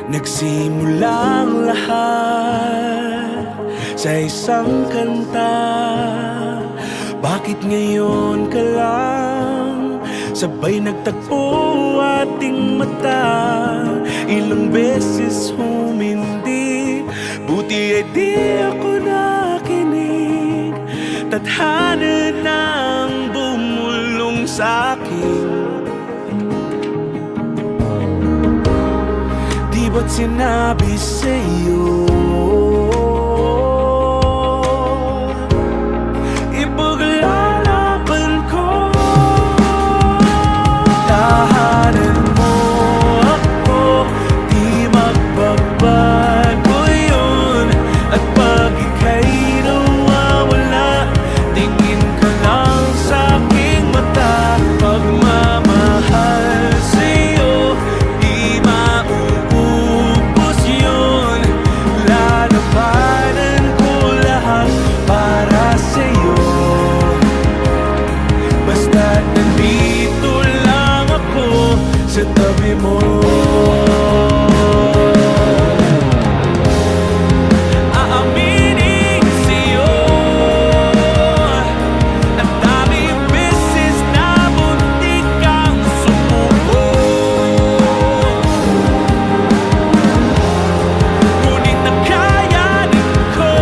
Nagsimula ang lahat sa isang kanta. Bakit ngayon ka lang sabay nagtagpo ating mata? Ilang beses humindi, buti ay di ako nakinig. Tadhana nang bumulong sa'kin. Di ba't sinabi sa'yo ipaglalaban ko? Tahanan mo ako, di magbabago yun. At pag ika'y nawawala, tingin ka lang sa'king mata. Pagmamahal sa'yo, di mauubos yun. Lalabanan ko lahat para sa'yo. Basta't nandito lang ako sa tabi mo. Aaminin sa'yo, ang daming beses na muntik kang sumuko. Ngunit nakayanin ko,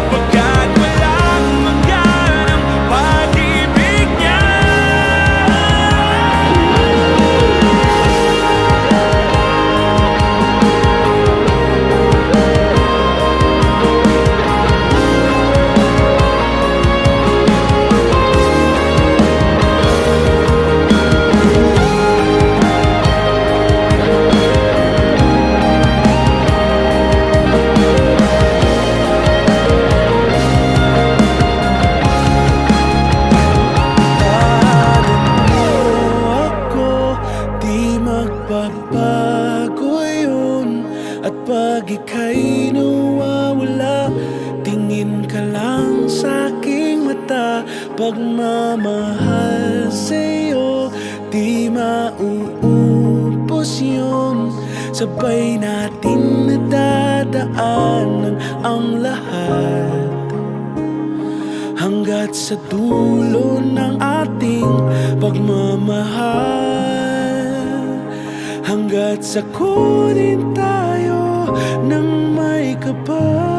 pagkat walang maganang pag-ibig niya. Magbabago yun. At pag ika'y nawawala, tingin ka lang sa'king mata. Pagmamahal sa'yo, di mauubos yun. Sabay natin nadadaanan ang lahat, hanggat sa dulo ng ating pagmamahal. Hanggat sa kunin tayo ng may kapal.